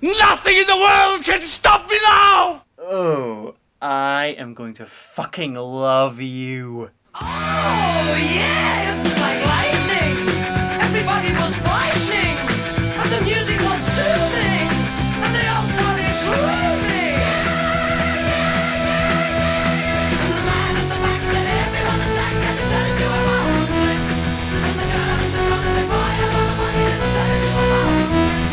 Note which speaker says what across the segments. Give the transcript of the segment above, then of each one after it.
Speaker 1: Nothing in the world can stop me now!
Speaker 2: Oh, I am going to fucking love you.
Speaker 3: Oh, yeah! It was like lightning! Everybody was frightening! And the music was soothing! And they all started grooving! And the man at the back said, everyone attack! And it turned into a wild blitz! And the girl in the front said, boy, I want the money! And it turned into a wild blitz!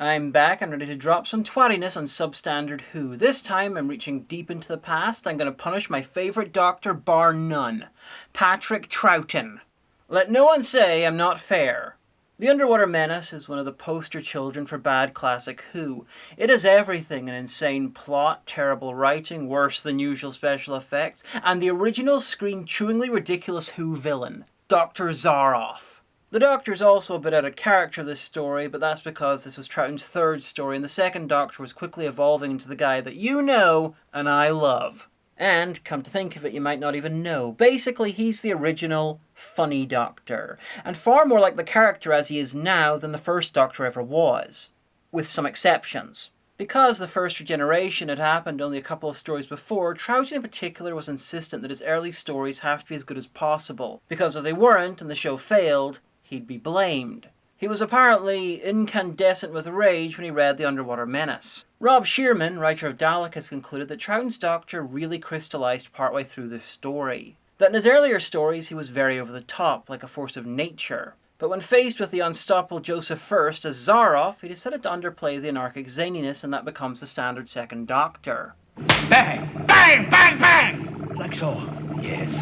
Speaker 2: I'm back and ready to drop some twattiness on substandard Who. This time I'm reaching deep into the past. I'm going to punish my favourite doctor bar none, Patrick Troughton. Let no one say I'm not fair. The Underwater Menace is one of the poster children for bad classic Who. It has everything: an insane plot, terrible writing, worse than usual special effects, and the original screen-chewingly ridiculous Who villain, Dr. Zaroff. The Doctor's also a bit out of character this story, but that's because this was Troughton's third story, and the second Doctor was quickly evolving into the guy that you know and I love. And, come to think of it, you might not even know. Basically, he's the original funny Doctor, and far more like the character as he is now than the first Doctor ever was, with some exceptions. Because the first regeneration had happened only a couple of stories before, Troughton in particular was insistent that his early stories have to be as good as possible, because if they weren't and the show failed, he'd be blamed. He was apparently incandescent with rage when he read The Underwater Menace. Rob Shearman, writer of Dalek, has concluded that Troughton's Doctor really crystallised partway through this story. That in his earlier stories he was very over the top, like a force of nature. But when faced with the unstoppable Joseph I as Zaroff, he decided to underplay the anarchic zaniness, and that becomes the standard second Doctor.
Speaker 1: Bang! Bang! Bang! Bang! Like so. Yes.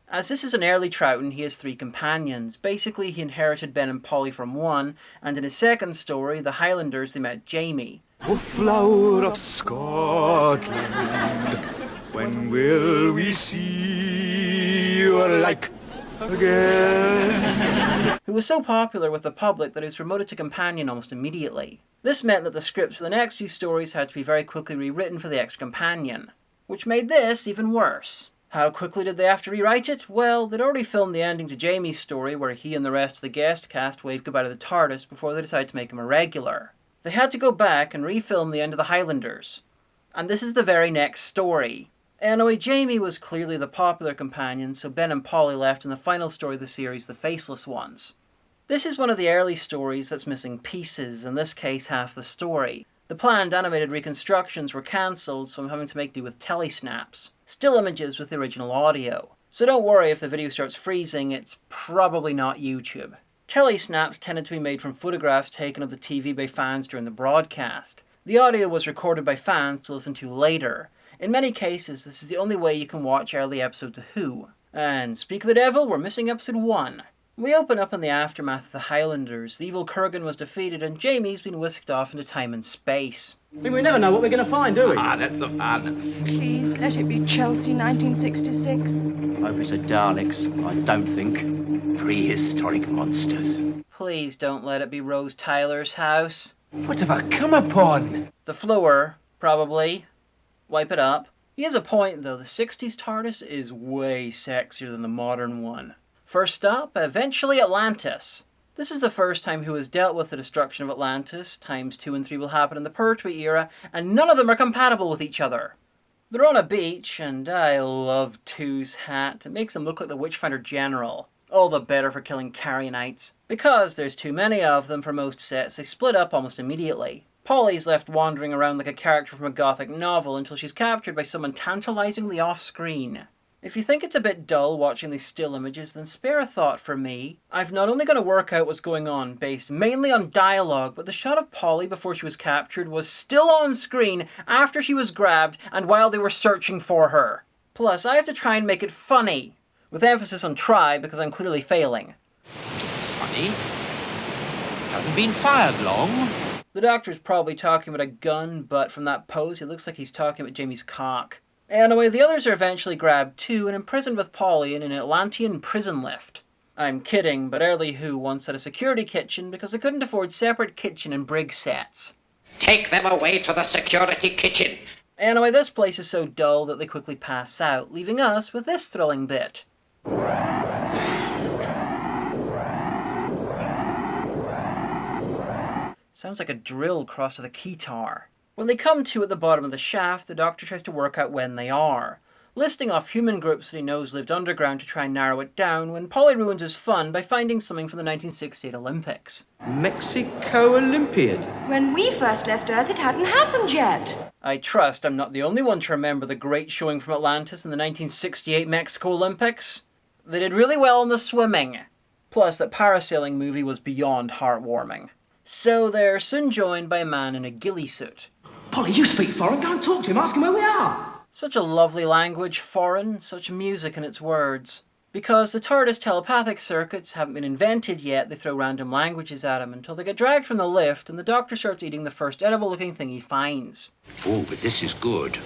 Speaker 2: As this is an early Troughton, he has three companions. Basically, he inherited Ben and Polly from one, and in his second story, The Highlanders, they met Jamie.
Speaker 4: O flower of Scotland, when will we see your like again?
Speaker 2: Who was so popular with the public that he was promoted to companion almost immediately. This meant that the scripts for the next few stories had to be very quickly rewritten for the extra companion, which made this even worse. How quickly did they have to rewrite it? Well, they'd already filmed the ending to Jamie's story where he and the rest of the guest cast waved goodbye to the TARDIS before they decided to make him a regular. They had to go back and refilm the end of The Highlanders. And this is the very next story. Anyway, Jamie was clearly the popular companion, so Ben and Polly left in the final story of the series, The Faceless Ones. This is one of the early stories that's missing pieces, in this case half the story. The planned animated reconstructions were cancelled, so I'm having to make do with telesnaps. Still images with the original audio. So don't worry if the video starts freezing, it's probably not YouTube. Telesnaps tended to be made from photographs taken of the TV by fans during the broadcast. The audio was recorded by fans to listen to later. In many cases, this is the only way you can watch early episodes of Who. And speak of the devil, we're missing episode 1. We open up in the aftermath of the Highlanders. The evil Kurgan was defeated and Jamie's been whisked off into time and space.
Speaker 5: We never know what we're going to find, do we?
Speaker 1: Ah, that's the fun.
Speaker 6: Please, let it be Chelsea, 1966.
Speaker 5: Hope it's a Daleks. I don't think.
Speaker 1: Prehistoric monsters.
Speaker 2: Please don't let it be Rose Tyler's house.
Speaker 1: What have I come upon?
Speaker 2: The floor, probably. Wipe it up. He has a point though, the 60s TARDIS is way sexier than the modern one. First stop, eventually Atlantis. This is the first time Who has dealt with the destruction of Atlantis. Times 2 and 3 will happen in the Pertwee era, and none of them are compatible with each other. They're on a beach, and I love 2's hat. It makes him look like the Witchfinder General. All the better for killing Carrionites. Because there's too many of them for most sets, they split up almost immediately. Polly's left wandering around like a character from a gothic novel until she's captured by someone tantalizingly off-screen. If you think it's a bit dull watching these still images, then spare a thought for me. I've not only got to work out what's going on based mainly on dialogue, but the shot of Polly before she was captured was still on screen after she was grabbed and while they were searching for her. Plus, I have to try and make it funny, with emphasis on try because I'm clearly failing.
Speaker 1: It's funny. Hasn't been fired long.
Speaker 2: The Doctor's probably talking about a gun, but from that pose, it looks like he's talking about Jamie's cock. Anyway, the others are eventually grabbed too and imprisoned with Polly in an Atlantean prison lift. I'm kidding, but early Who once had a security kitchen because they couldn't afford separate kitchen and brig sets.
Speaker 7: Take them away to the security kitchen.
Speaker 2: Anyway, this place is so dull that they quickly pass out, leaving us with this thrilling bit. Sounds like a drill crossed with a keytar. When they come to at the bottom of the shaft, the Doctor tries to work out when they are, listing off human groups that he knows lived underground to try and narrow it down, when Polly ruins his fun by finding something from the 1968 Olympics.
Speaker 5: Mexico Olympiad.
Speaker 6: When we first left Earth, it hadn't happened yet.
Speaker 2: I trust I'm not the only one to remember the great showing from Atlantis in the 1968 Mexico Olympics. They did really well in the swimming. Plus, that parasailing movie was beyond heartwarming. So they're soon joined by a man in a ghillie suit.
Speaker 5: Polly, you speak foreign. Go and talk to him. Ask him where we are.
Speaker 2: Such a lovely language, foreign, such music in its words. Because the TARDIS telepathic circuits haven't been invented yet, they throw random languages at him until they get dragged from the lift and the Doctor starts eating the first edible looking thing he finds.
Speaker 1: Oh, but this is good.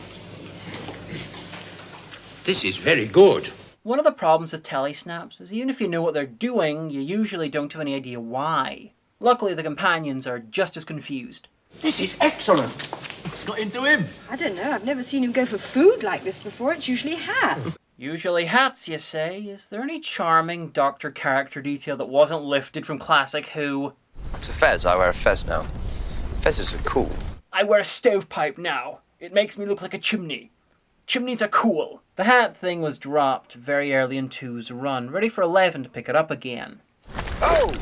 Speaker 1: This is very good.
Speaker 2: One of the problems with telesnaps is even if you know what they're doing, you usually don't have any idea why. Luckily, the companions are just as confused.
Speaker 1: This is excellent. What's got into him?
Speaker 6: I don't know. I've never seen him go for food like this before. It's usually hats.
Speaker 2: Usually hats, you say? Is there any charming Doctor character detail that wasn't lifted from classic Who?
Speaker 7: It's a fez. I wear a fez now. Fezzes are cool.
Speaker 2: I wear a stovepipe now. It makes me look like a chimney. Chimneys are cool. The hat thing was dropped very early in 2's run, ready for 11 to pick it up again.
Speaker 7: Oh!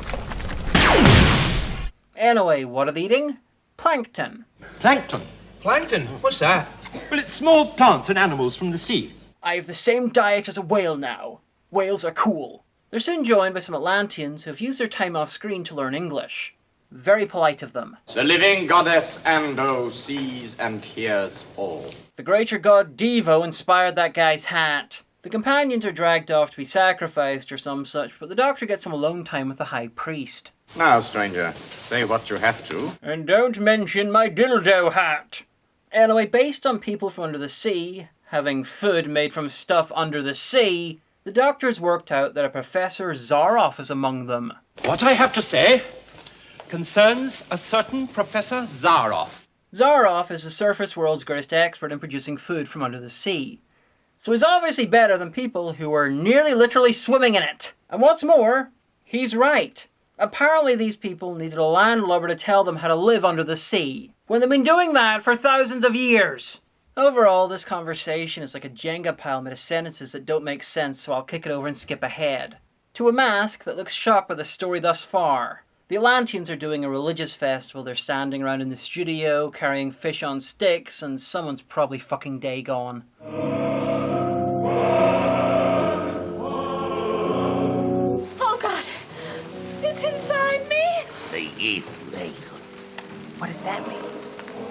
Speaker 2: Anyway, what are they eating? Plankton.
Speaker 5: Plankton.
Speaker 1: Plankton? What's that?
Speaker 5: Well, it's small plants and animals from the sea.
Speaker 2: I have the same diet as a whale now. Whales are cool. They're soon joined by some Atlanteans who have used their time off screen to learn English. Very polite of them.
Speaker 8: The living goddess Ando sees and hears all.
Speaker 2: The greater god Devo inspired that guy's hat. The companions are dragged off to be sacrificed or some such, but the Doctor gets some alone time with the High Priest.
Speaker 8: Now, stranger, say what you have to.
Speaker 2: And don't mention my dildo hat. Anyway, based on people from under the sea, having food made from stuff under the sea, the Doctor's worked out that a Professor Zaroff is among them.
Speaker 8: What I have to say concerns a certain Professor Zaroff.
Speaker 2: Zaroff is the surface world's greatest expert in producing food from under the sea. So he's obviously better than people who are nearly literally swimming in it. And what's more, he's right. Apparently these people needed a landlubber to tell them how to live under the sea, when they've been doing that for thousands of years. Overall, this conversation is like a Jenga pile made of sentences that don't make sense, so I'll kick it over and skip ahead. To a mask that looks shocked by the story thus far. The Atlanteans are doing a religious festival. They're standing around in the studio, carrying fish on sticks, and someone's probably fucking day gone.
Speaker 3: Oh, God. It's inside me.
Speaker 1: What does that mean?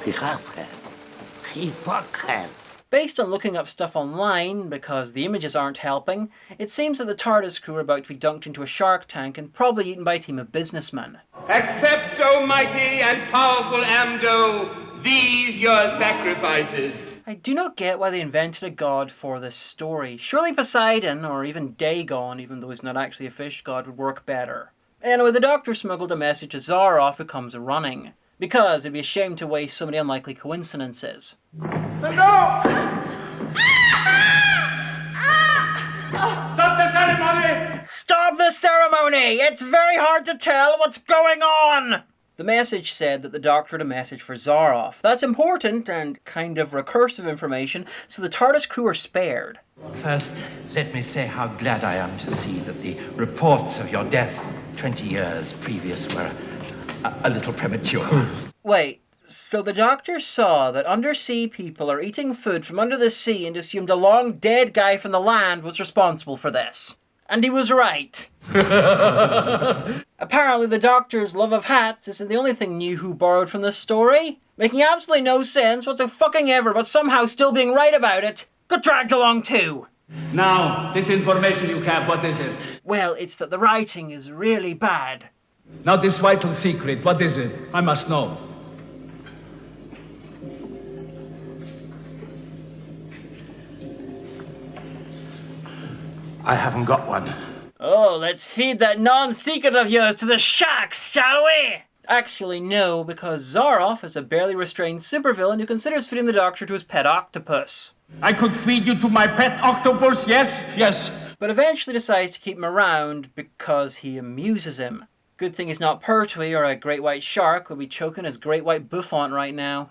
Speaker 1: He fuck her.
Speaker 2: Based on looking up stuff online, because the images aren't helping, it seems that the TARDIS crew are about to be dunked into a shark tank and probably eaten by a team of businessmen.
Speaker 9: Accept, O mighty and powerful Amdo, these your sacrifices.
Speaker 2: I do not get why they invented a god for this story. Surely Poseidon, or even Dagon, even though he's not actually a fish god, would work better. Anyway, the Doctor smuggled a message to Zaroff, who comes running. Because it'd be a shame to waste so many unlikely coincidences.
Speaker 9: Stop the ceremony!
Speaker 2: Stop the ceremony! It's very hard to tell what's going on! The message said that the Doctor had a message for Zaroff. That's important and kind of recursive information, so the TARDIS crew are spared.
Speaker 10: First, let me say how glad I am to see that the reports of your death 20 years previous were a little premature.
Speaker 2: Wait, so the Doctor saw that undersea people are eating food from under the sea and assumed a long dead guy from the land was responsible for this. And he was right. Apparently the Doctor's love of hats isn't the only thing New Who borrowed from this story. Making absolutely no sense whatsoever, but somehow still being right about it. Got dragged along too.
Speaker 5: Now, this information you have, what is it?
Speaker 2: Well, it's that the writing is really bad.
Speaker 5: Now, this vital secret, what is it? I must know. I haven't got one.
Speaker 2: Oh, let's feed that non-secret of yours to the sharks, shall we? Actually, no, because Zaroff is a barely restrained supervillain who considers feeding the Doctor to his pet octopus.
Speaker 5: I could feed you to my pet octopus, yes? Yes.
Speaker 2: But eventually decides to keep him around because he amuses him. Good thing he's not Pertwee or a great white shark would be choking his great white bouffant right now.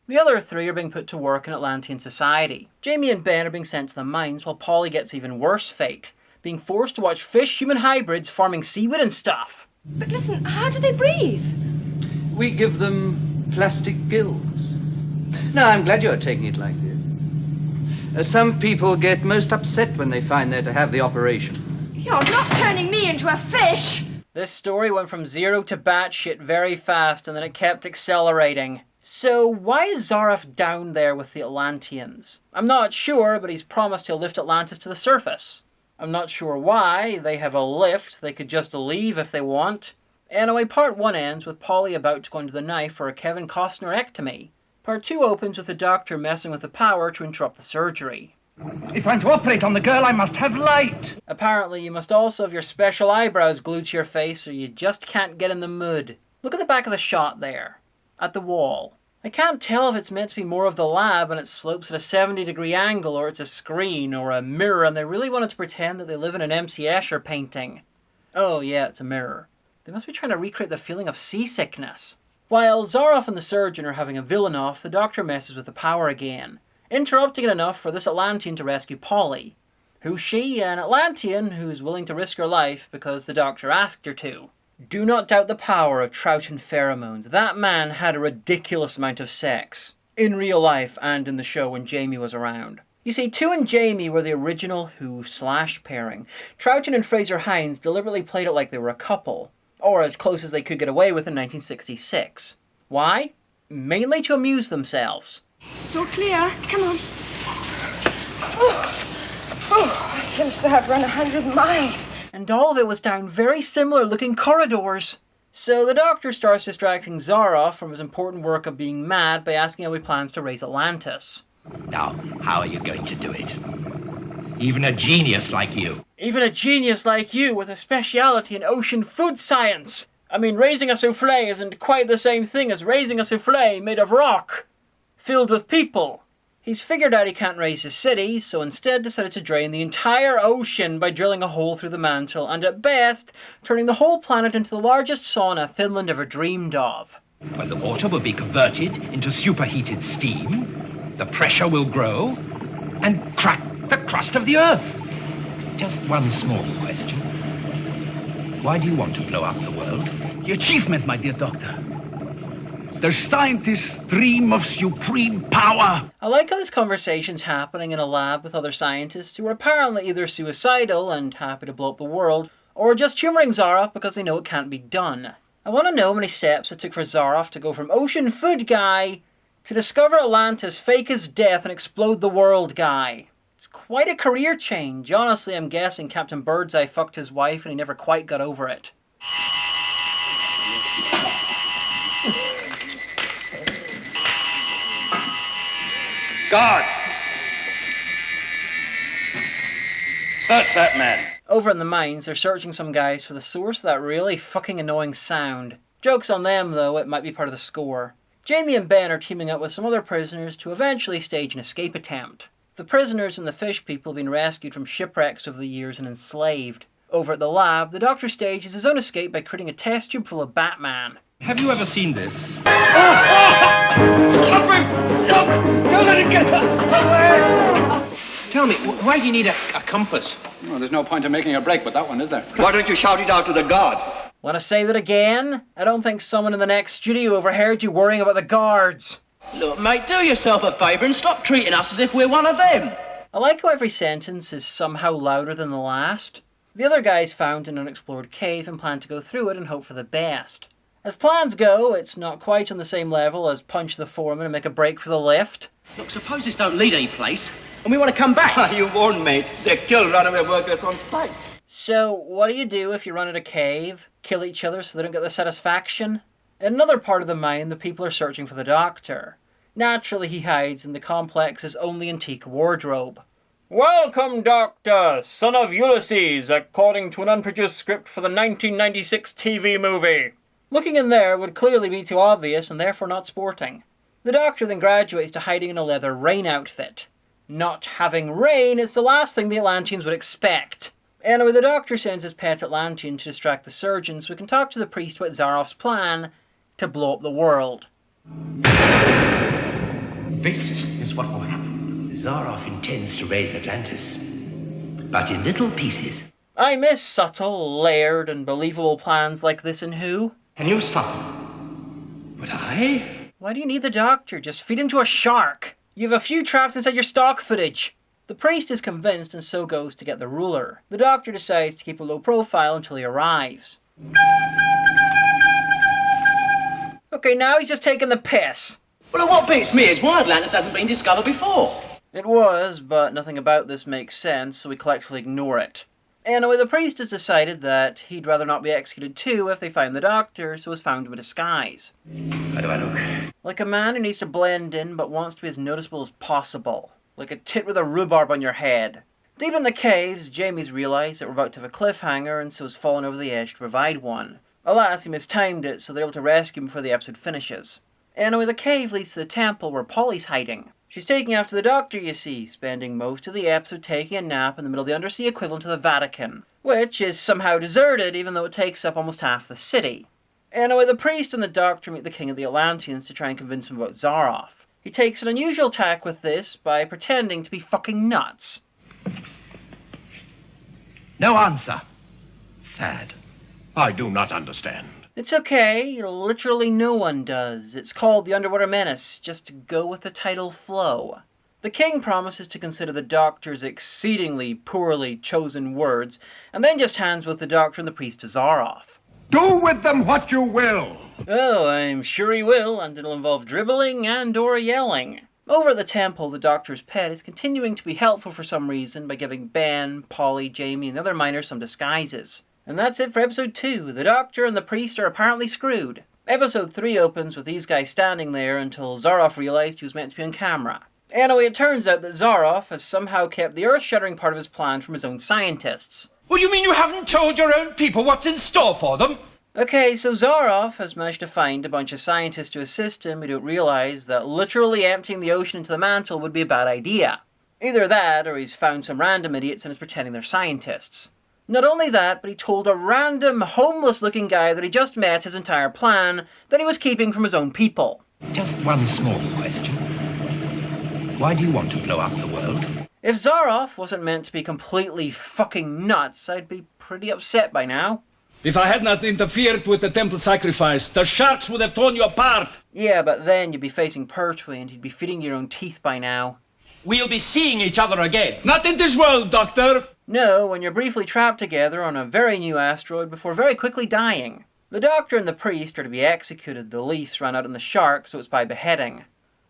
Speaker 2: The other three are being put to work in Atlantean society. Jamie and Ben are being sent to the mines while Polly gets even worse fate, being forced to watch fish-human hybrids farming seaweed and stuff.
Speaker 6: But listen, how do they breathe?
Speaker 11: We give them plastic gills. No, I'm glad you're taking it like this. Some people get most upset when they find they're to have the operation.
Speaker 6: You're not turning me into a fish!
Speaker 2: This story went from zero to batshit very fast, and then it kept accelerating. So why is Zaroff down there with the Atlanteans? I'm not sure, but he's promised he'll lift Atlantis to the surface. I'm not sure why. They have a lift. They could just leave if they want. Anyway, part 1 ends with Polly about to go into the knife for a Kevin Costner-ectomy. Part 2 opens with the Doctor messing with the power to interrupt the surgery.
Speaker 5: If I'm to operate on the girl, I must have light.
Speaker 2: Apparently, you must also have your special eyebrows glued to your face or you just can't get in the mood. Look at the back of the shot there. At the wall. I can't tell if it's meant to be more of the lab and it slopes at a 70-degree angle, or it's a screen or a mirror and they really wanted to pretend that they live in an M.C. Escher painting. Oh yeah, it's a mirror. They must be trying to recreate the feeling of seasickness. While Zaroff and the surgeon are having a villain off, the Doctor messes with the power again, interrupting it enough for this Atlantean to rescue Polly. Who's she? An Atlantean who's willing to risk her life because the Doctor asked her to. Do not doubt the power of Troughton pheromones. That man had a ridiculous amount of sex. In real life and in the show when Jamie was around. You see, 2 and Jamie were the original Who/pairing. Troughton and Fraser Hines deliberately played it like they were a couple. Or as close as they could get away with in 1966. Why? Mainly to amuse themselves.
Speaker 6: It's all clear. Come on. I feel as though I've run 100 miles.
Speaker 2: And all of it was down very similar looking corridors. So the Doctor starts distracting Zaroff from his important work of being mad by asking how he plans to raise Atlantis.
Speaker 10: Now, how are you going to do it? Even a genius like you.
Speaker 2: Even a genius like you with a speciality in ocean food science. I mean, raising a souffle isn't quite the same thing as raising a souffle made of rock. Filled with people. He's figured out he can't raise his city, so instead decided to drain the entire ocean by drilling a hole through the mantle and at best, turning the whole planet into the largest sauna Finland ever dreamed of.
Speaker 10: When the water will be converted into superheated steam, the pressure will grow and crack the crust of the Earth. Just one small question. Why do you want to blow up the world?
Speaker 5: The achievement, my dear Doctor. The scientists dream of supreme power.
Speaker 2: I like how this conversation's happening in a lab with other scientists who are apparently either suicidal and happy to blow up the world, or just humouring Zaroff because they know it can't be done. I want to know how many steps it took for Zaroff to go from ocean food guy to discover Atlantis, fake his death, and explode the world guy. It's quite a career change. Honestly, I'm guessing Captain Birdseye fucked his wife and he never quite got over it.
Speaker 9: God! Search that man.
Speaker 2: Over in the mines, they're searching some guys for the source of that really fucking annoying sound. Joke's on them, though, it might be part of the score. Jamie and Ben are teaming up with some other prisoners to eventually stage an escape attempt. The prisoners and the fish people have been rescued from shipwrecks over the years and enslaved. Over at the lab, the Doctor stages his own escape by creating a test tube full of Batman.
Speaker 8: Have you ever seen this?
Speaker 5: Stop him! Stop! Don't let him get away!
Speaker 11: Tell me, why do you need a compass?
Speaker 5: Well, there's no point in making a break with that one, is there?
Speaker 9: Why don't you shout it out to the god?
Speaker 2: Want to say that again? I don't think someone in the next studio overheard you worrying about the guards.
Speaker 11: Look, mate, do yourself a favour and stop treating us as if we're one of them.
Speaker 2: I like how every sentence is somehow louder than the last. The other guys found an unexplored cave and plan to go through it and hope for the best. As plans go, it's not quite on the same level as punch the foreman and make a break for the lift.
Speaker 11: Look, suppose this don't lead any place, and we want to come back.
Speaker 9: You won't, mate. They kill runaway workers on sight.
Speaker 2: So, what do you do if you run at a cave? Kill each other so they don't get the satisfaction? In another part of the mine, the people are searching for the Doctor. Naturally, he hides in the complex's only antique wardrobe. Welcome, Doctor, son of Ulysses, according to an unproduced script for the 1996 TV movie. Looking in there would clearly be too obvious and therefore not sporting. The Doctor then graduates to hiding in a leather rain outfit. Not having rain is the last thing the Atlanteans would expect. Anyway, the Doctor sends his pet Atlantean to distract the surgeon so we can talk to the priest about Zaroff's plan to blow up the world.
Speaker 10: This is what will happen. Zaroff intends to raise Atlantis, but in little pieces.
Speaker 2: I miss subtle, layered, and believable plans like this in Who.
Speaker 10: Can you stop him? But I?
Speaker 2: Why do you need the Doctor? Just feed him to a shark. You have a few trapped inside your stock footage. The priest is convinced and so goes to get the ruler. The Doctor decides to keep a low profile until he arrives. Okay, now he's just taking the piss.
Speaker 1: Well, what beats me is why Atlantis hasn't been discovered before.
Speaker 2: It was, but nothing about this makes sense, so we collectively ignore it. Anyway, the priest has decided that he'd rather not be executed too if they find the Doctor, so has found him in disguise.
Speaker 10: How do I look?
Speaker 2: Like a man who needs to blend in but wants to be as noticeable as possible. Like a tit with a rhubarb on your head. Deep in the caves, Jamie's realised that we're about to have a cliffhanger and so has fallen over the edge to provide one. Alas, he mistimed it, so they're able to rescue him before the episode finishes. Anyway, the cave leads to the temple where Polly's hiding. She's taking after the Doctor, you see, spending most of the episode taking a nap in the middle of the undersea equivalent to the Vatican, which is somehow deserted even though it takes up almost half the city. Anyway, the priest and the Doctor meet the King of the Atlanteans to try and convince him about Zaroff. He takes an unusual tack with this by pretending to be fucking nuts.
Speaker 10: No answer. Sad. I do not understand.
Speaker 2: It's okay, literally no one does. It's called The Underwater Menace, just go with the title flow. The king promises to consider the Doctor's exceedingly poorly chosen words, and then just hands both the Doctor and the priest to Zaroff.
Speaker 5: Do with them what you will.
Speaker 2: Oh, I'm sure he will, and it'll involve dribbling and or yelling. Over at the temple, the Doctor's pet is continuing to be helpful for some reason by giving Ben, Polly, Jamie, and the other miners some disguises. And that's it for episode 2. The Doctor and the priest are apparently screwed. Episode 3 opens with these guys standing there until Zaroff realised he was meant to be on camera. Anyway, it turns out that Zaroff has somehow kept the earth-shattering part of his plan from his own scientists.
Speaker 10: What do you mean you haven't told your own people what's in store for them?
Speaker 2: Okay, so Zaroff has managed to find a bunch of scientists to assist him who don't realise that literally emptying the ocean into the mantle would be a bad idea. Either that, or he's found some random idiots and is pretending they're scientists. Not only that, but he told a random, homeless-looking guy that he just met his entire plan that he was keeping from his own people.
Speaker 10: Just one small question. Why do you want to blow up the world?
Speaker 2: If Zaroff wasn't meant to be completely fucking nuts, I'd be pretty upset by now.
Speaker 5: If I had not interfered with the temple sacrifice, the sharks would have torn you apart.
Speaker 2: Yeah, but then you'd be facing Pertwee and he'd be feeding your own teeth by now.
Speaker 8: We'll be seeing each other again.
Speaker 5: Not in this world, Doctor.
Speaker 2: No, when you're briefly trapped together on a very new asteroid before very quickly dying. The Doctor and the priest are to be executed. The lease ran out on the shark, so it's by beheading.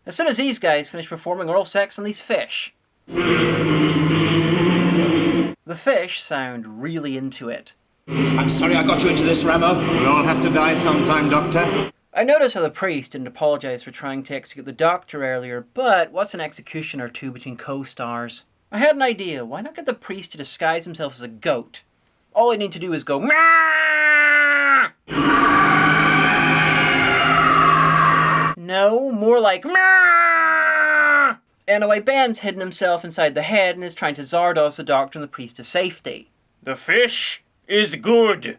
Speaker 2: As soon as these guys finish performing oral sex on these fish. The fish sound really into it.
Speaker 8: I'm sorry I got you into this, Ramo.
Speaker 9: We'll all have to die sometime, Doctor.
Speaker 2: I noticed how the priest didn't apologise for trying to execute the Doctor earlier, but what's an execution or two between co-stars? I had an idea. Why not get the priest to disguise himself as a goat? All I need to do is go, Meow! No, more like, Meow! Anyway, Ben's hidden himself inside the head and is trying to Zardos the Doctor and the priest to safety. The fish is good.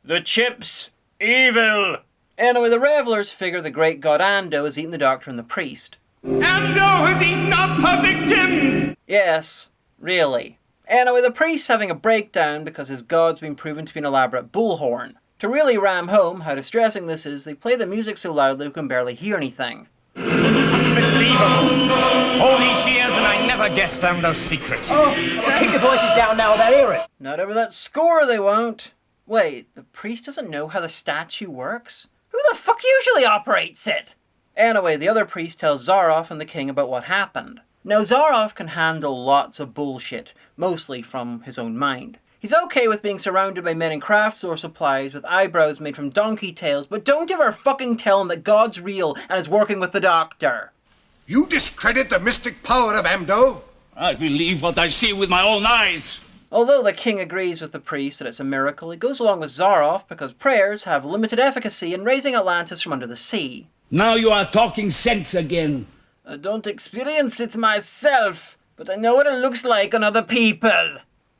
Speaker 2: The chips, evil. Anyway, the revelers figure the great god Ando has eaten the Doctor and the priest.
Speaker 9: Ando has eaten up her victims!
Speaker 2: Yes, really. Anyway, the priest's having a breakdown because his god's been proven to be an elaborate bullhorn. To really ram home how distressing this is, they play the music so loudly we can barely hear anything.
Speaker 1: Unbelievable. All these years and I never guessed Ando's secret.
Speaker 12: Oh, keep your voices down now, they'll hear it.
Speaker 2: Not over that score, they won't. Wait, the priest doesn't know how the statue works? Who the fuck usually operates it? Anyway, the other priest tells Zaroff and the king about what happened. Now, Zaroff can handle lots of bullshit, mostly from his own mind. He's okay with being surrounded by men in craft store supplies with eyebrows made from donkey tails, but don't ever fucking tell him that God's real and is working with the Doctor.
Speaker 13: You discredit the mystic power of Amdo?
Speaker 5: I believe what I see with my own eyes.
Speaker 2: Although the king agrees with the priest that it's a miracle, he goes along with Zaroff because prayers have limited efficacy in raising Atlantis from under the sea.
Speaker 5: Now you are talking sense again.
Speaker 2: I don't experience it myself, but I know what it looks like on other people.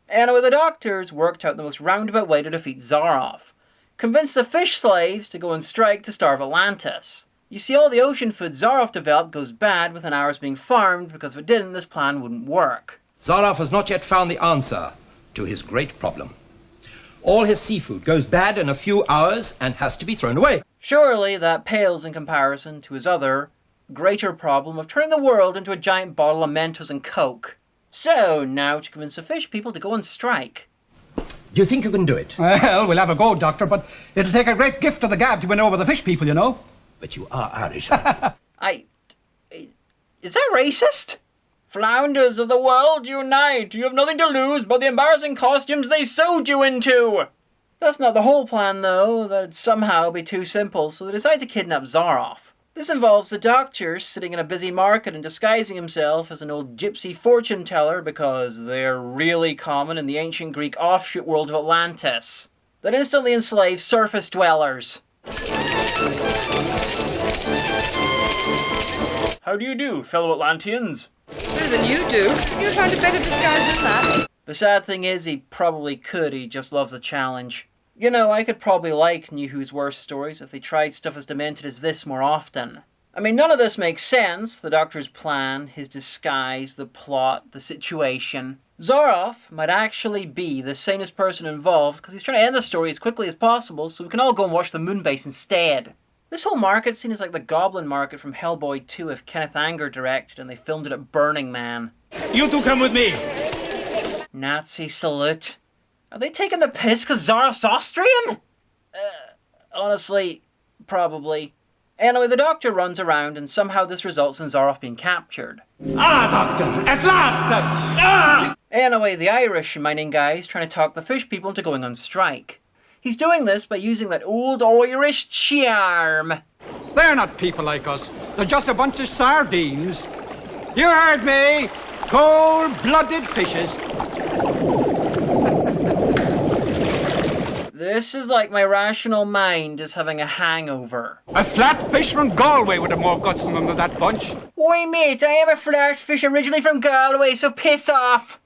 Speaker 2: Anyway, the doctors worked out the most roundabout way to defeat Zaroff. Convinced the fish slaves to go on strike to starve Atlantis. You see, all the ocean food Zaroff developed goes bad within hours being farmed, because if it didn't, this plan wouldn't work.
Speaker 10: Zaroff has not yet found the answer to his great problem. All his seafood goes bad in a few hours and has to be thrown away.
Speaker 2: Surely that pales in comparison to his other, greater problem of turning the world into a giant bottle of Mentos and Coke. So, now to convince the fish people to go on strike.
Speaker 10: Do you think you can do it?
Speaker 12: Well, we'll have a go, Doctor, but it'll take a great gift of the gab to win over the fish people, you know.
Speaker 10: But you are Irish.
Speaker 2: Is that racist? Flounders of the world, unite! You have nothing to lose but the embarrassing costumes they sewed you into! That's not the whole plan, though. That'd somehow be too simple, so they decide to kidnap Zaroff. This involves the doctor sitting in a busy market and disguising himself as an old gypsy fortune teller because they're really common in the ancient Greek offshoot world of Atlantis that instantly enslaves surface dwellers. How do you do, fellow Atlanteans?
Speaker 6: Better than you do. You found a better disguise than that.
Speaker 2: The sad thing is he probably could, he just loves the challenge. You know, I could probably like New Who's Worst stories if they tried stuff as demented as this more often. I mean, none of this makes sense. The Doctor's plan, his disguise, the plot, the situation. Zaroff might actually be the sanest person involved because he's trying to end the story as quickly as possible so we can all go and watch the moon base instead. This whole market scene is like the Goblin Market from Hellboy 2 if Kenneth Anger directed and they filmed it at Burning Man.
Speaker 5: You two come with me.
Speaker 2: Nazi salute. Are they taking the piss because Zaroff's Austrian? Honestly, probably. Anyway, the Doctor runs around and somehow this results in Zaroff being captured.
Speaker 8: Ah, Doctor, at last!
Speaker 2: Anyway, the Irish mining guy is trying to talk the fish people into going on strike. He's doing this by using that old Irish charm.
Speaker 12: They're not people like us. They're just a bunch of sardines. You heard me. Cold-blooded fishes.
Speaker 2: This is like my rational mind is having a hangover.
Speaker 12: A flat fish from Galway would have more guts than none of that bunch.
Speaker 2: Why, mate, I am a flat fish originally from Galway, so piss off!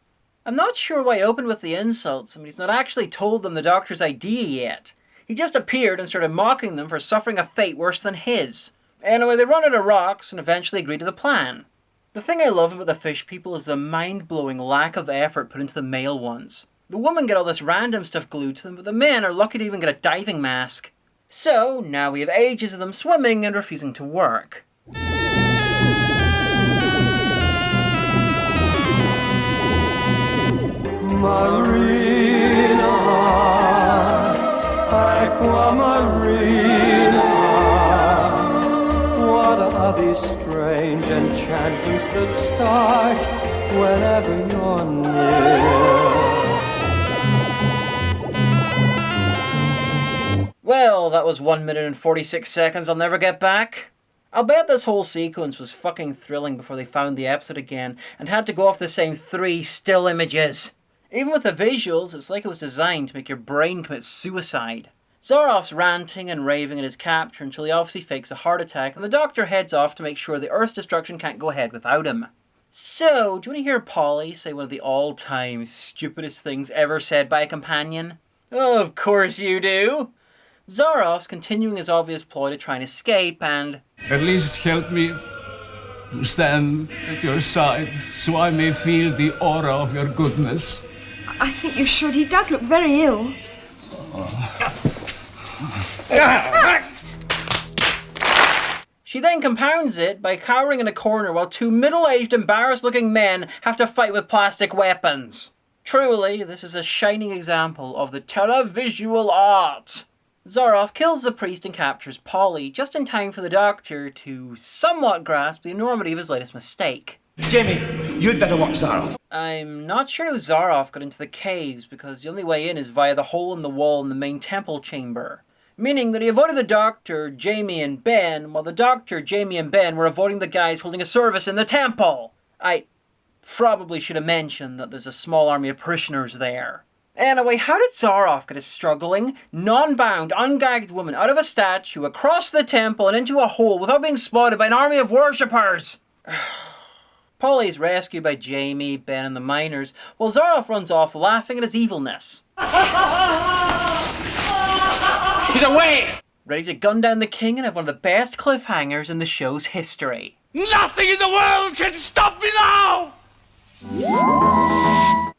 Speaker 2: I'm not sure why I opened with the insults. I mean, he's not actually told them the Doctor's idea yet. He just appeared and started mocking them for suffering a fate worse than his. Anyway, they run out of rocks and eventually agree to the plan. The thing I love about the fish people is the mind-blowing lack of effort put into the male ones. The women get all this random stuff glued to them, but the men are lucky to even get a diving mask. So, now we have ages of them swimming and refusing to work.
Speaker 4: Marina, Aquamarina, what are these strange enchantments that start whenever you're near?
Speaker 2: Well, that was 1 minute and 46 seconds I'll never get back. I'll bet this whole sequence was fucking thrilling before they found the episode again and had to go off the same 3 still images. Even with the visuals, it's like it was designed to make your brain commit suicide. Zaroff's ranting and raving at his capture until he obviously fakes a heart attack, and the Doctor heads off to make sure the Earth's destruction can't go ahead without him. So, do you want to hear Polly say one of the all-time stupidest things ever said by a companion? Oh, of course you do! Zaroff's continuing his obvious ploy to try and escape and...
Speaker 5: At least help me to stand at your side so I may feel the aura of your goodness.
Speaker 6: I think you should. He does look very ill.
Speaker 2: She then compounds it by cowering in a corner while 2 middle-aged, embarrassed-looking men have to fight with plastic weapons. Truly, this is a shining example of the televisual art. Zaroff kills the priest and captures Polly, just in time for the Doctor to somewhat grasp the enormity of his latest mistake.
Speaker 10: Jamie, you'd better watch Zaroff.
Speaker 2: I'm not sure how Zaroff got into the caves, because the only way in is via the hole in the wall in the main temple chamber. Meaning that he avoided the Doctor, Jamie and Ben, while the Doctor, Jamie and Ben were avoiding the guys holding a service in the temple. probably should have mentioned that there's a small army of parishioners there. Anyway, how did Zaroff get a struggling, non-bound, ungagged woman out of a statue, across the temple, and into a hole without being spotted by an army of worshippers? Polly's rescued by Jamie, Ben, and the miners, while Zaroff runs off laughing at his evilness.
Speaker 5: He's away!
Speaker 2: Ready to gun down the king and have one of the best cliffhangers in the show's history.
Speaker 5: Nothing in the world can stop me now!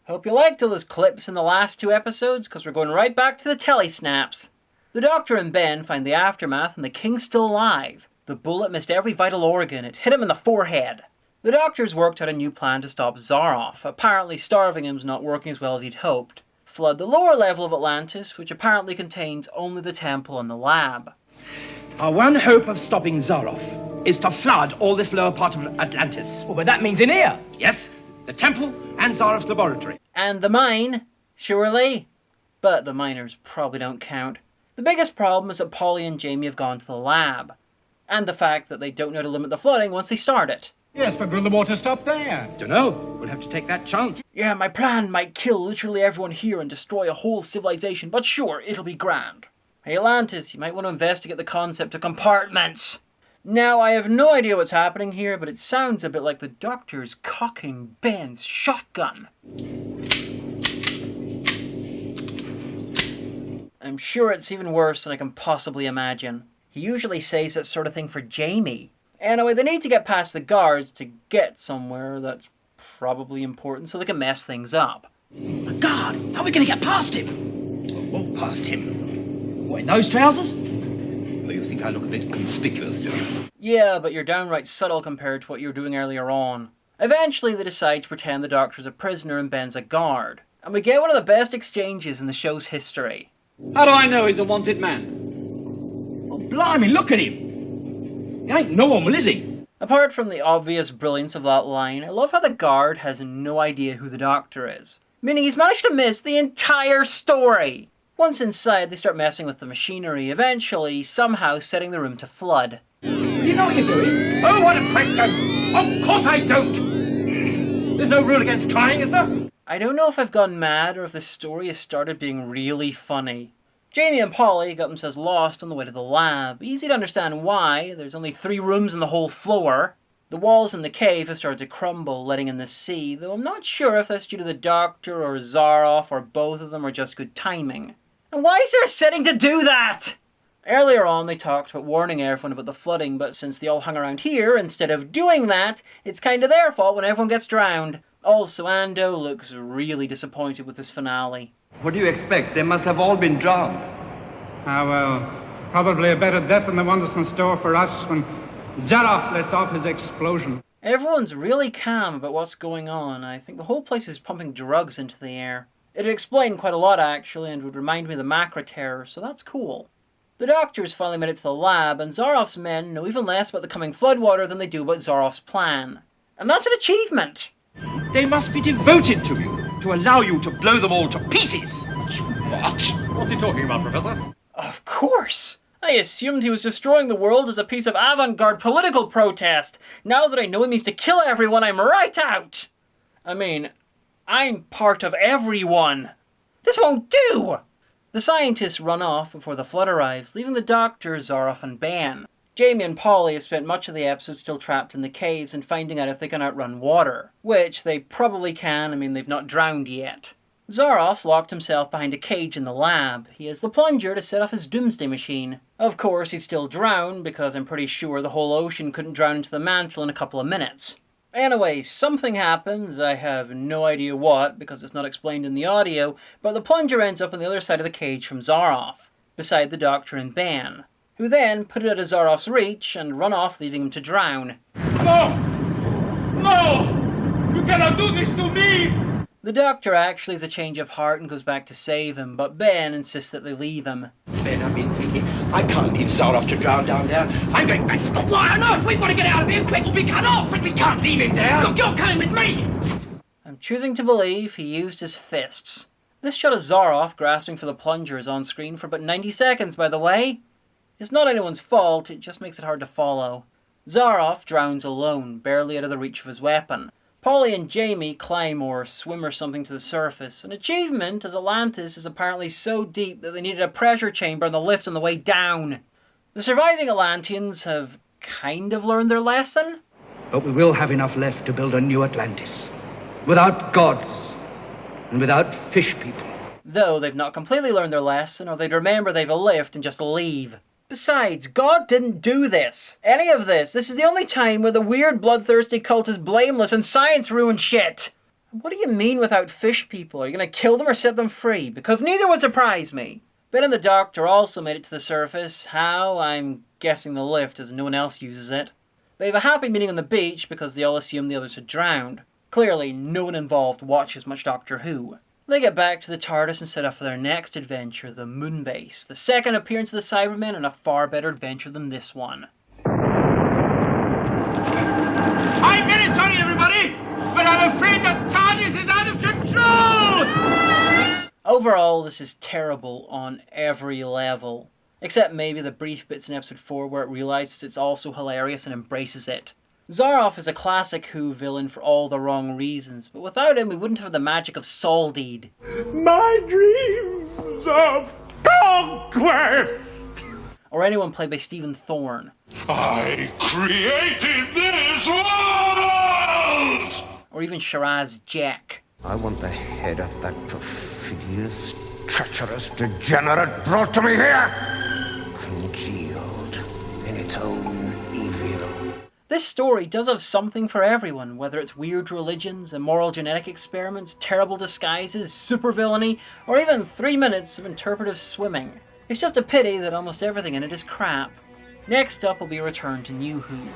Speaker 2: Hope you liked all those clips in the last 2 episodes, because we're going right back to the telesnaps. The Doctor and Ben find the aftermath and the king's still alive. The bullet missed every vital organ, it hit him in the forehead. The Doctor's worked out a new plan to stop Zaroff. Apparently starving him's not working as well as he'd hoped. Flood the lower level of Atlantis, which apparently contains only the temple and the lab.
Speaker 10: Our one hope of stopping Zaroff is to flood all this lower part of Atlantis.
Speaker 5: Oh, but that means in here.
Speaker 10: Yes, the temple and Zaroff's laboratory.
Speaker 2: And the mine, surely? But the miners probably don't count. The biggest problem is that Polly and Jamie have gone to the lab. And the fact that they don't know how to limit the flooding once they start it.
Speaker 12: Yes, but will the water stop there?
Speaker 10: Dunno. We'll have to take that chance.
Speaker 2: Yeah, my plan might kill literally everyone here and destroy a whole civilization, but sure, it'll be grand. Hey Atlantis, you might want to investigate the concept of compartments. Now, I have no idea what's happening here, but it sounds a bit like the Doctor's cocking Ben's shotgun. I'm sure it's even worse than I can possibly imagine. He usually says that sort of thing for Jamie. Anyway, they need to get past the guards to get somewhere that's probably important so they can mess things up.
Speaker 5: A guard? How are we going to get past him?
Speaker 10: Walk past him.
Speaker 5: What, in those trousers?
Speaker 10: Oh, you think I look a bit conspicuous, do you?
Speaker 2: Yeah, but you're downright subtle compared to what you were doing earlier on. Eventually, they decide to pretend the Doctor's a prisoner and Ben's a guard. And we get one of the best exchanges in the show's history.
Speaker 12: How do I know he's a wanted man?
Speaker 5: Oh, blimey, look at him. He ain't normal, is he?
Speaker 2: Apart from the obvious brilliance of that line, I love how the guard has no idea who the Doctor is. Meaning he's managed to miss the entire story! Once inside, they start messing with the machinery, eventually, somehow setting the room to flood.
Speaker 5: Do you know what you're doing?
Speaker 10: Oh, what a question! Of course I don't! There's no rule against trying, is there?
Speaker 2: I don't know if I've gone mad or if this story has started being really funny. Jamie and Polly got themselves lost on the way to the lab. Easy to understand why. There's only 3 rooms on the whole floor. The walls in the cave have started to crumble, letting in the sea, though I'm not sure if that's due to the Doctor or Zaroff or both of them or just good timing. And why is there a setting to do that? Earlier on they talked about warning everyone about the flooding, but since they all hung around here, instead of doing that, it's kinda their fault when everyone gets drowned. Also, Ando looks really disappointed with this finale.
Speaker 13: What do you expect? They must have all been drowned.
Speaker 12: Ah, well, probably a better death than the one that's in store for us when Zaroff lets off his explosion.
Speaker 2: Everyone's really calm about what's going on. I think the whole place is pumping drugs into the air. It'd explain quite a lot, actually, and would remind me of the Macra terror, so that's cool. The Doctor's finally made it to the lab, and Zaroff's men know even less about the coming floodwater than they do about Zaroff's plan. And that's an achievement!
Speaker 10: They must be devoted to you, to allow you to blow them all to pieces.
Speaker 8: What? What's he talking about, Professor?
Speaker 2: Of course! I assumed he was destroying the world as a piece of avant-garde political protest. Now that I know he means to kill everyone, I'm right out! I mean, I'm part of everyone. This won't do! The scientists run off before the flood arrives, leaving the Doctor, Zaroff, and Ben. Jamie and Polly have spent much of the episode still trapped in the caves and finding out if they can outrun water. Which they probably can, I mean they've not drowned yet. Zaroff's locked himself behind a cage in the lab. He has the plunger to set off his doomsday machine. Of course he's still drowned because I'm pretty sure the whole ocean couldn't drown into the mantle in a couple of minutes. Anyway, something happens, I have no idea what because it's not explained in the audio, but the plunger ends up on the other side of the cage from Zaroff, beside the Doctor and Ben, who then put it out of Zaroff's reach and run off leaving him to drown.
Speaker 5: No! No! You cannot do this to me!
Speaker 2: The Doctor actually has a change of heart and goes back to save him, but Ben insists that they leave him.
Speaker 10: Ben, I've been thinking, I can't leave Zaroff to drown down there. I'm going back. Why on earth? We've got to get out of here quick or we cut off. But we can't leave him there. Look, you're coming with me.
Speaker 2: I'm choosing to believe he used his fists. This shot of Zaroff grasping for the plunger is on screen for about 90 seconds, by the way. It's not anyone's fault, it just makes it hard to follow. Zaroff drowns alone, barely out of the reach of his weapon. Polly and Jamie climb or swim or something to the surface, an achievement as Atlantis is apparently so deep that they needed a pressure chamber on the lift on the way down. The surviving Atlanteans have kind of learned their lesson.
Speaker 10: But we will have enough left to build a new Atlantis. Without gods and without fish people.
Speaker 2: Though they've not completely learned their lesson, or they'd remember they've a lift and just leave. Besides, God didn't do this. Any of this. This is the only time where the weird bloodthirsty cult is blameless and science ruined shit. What do you mean without fish people? Are you going to kill them or set them free? Because neither would surprise me. Ben and the Doctor also made it to the surface. How? I'm guessing the lift, as no one else uses it. They have a happy meeting on the beach because they all assume the others had drowned. Clearly, no one involved watches much Doctor Who. They get back to the TARDIS and set off for their next adventure, the Moon Base, the second appearance of the Cybermen and a far better adventure than this one.
Speaker 1: I'm very sorry, everybody, but I'm afraid the TARDIS is out of control!
Speaker 2: Overall, this is terrible on every level. Except maybe the brief bits in episode 4 where it realizes it's also hilarious and embraces it. Zaroff is a classic Who villain for all the wrong reasons, but without him we wouldn't have the magic of Soldeed.
Speaker 4: My dreams of conquest!
Speaker 2: Or anyone played by Stephen Thorne.
Speaker 4: I created this world!
Speaker 2: Or even Shiraz Jack.
Speaker 14: I want the head of that perfidious, treacherous degenerate brought to me here, congealed in its own evil.
Speaker 2: This story does have something for everyone, whether it's weird religions, immoral genetic experiments, terrible disguises, supervillainy, or even 3 minutes of interpretive swimming. It's just a pity that almost everything in it is crap. Next up will be a return to New Who.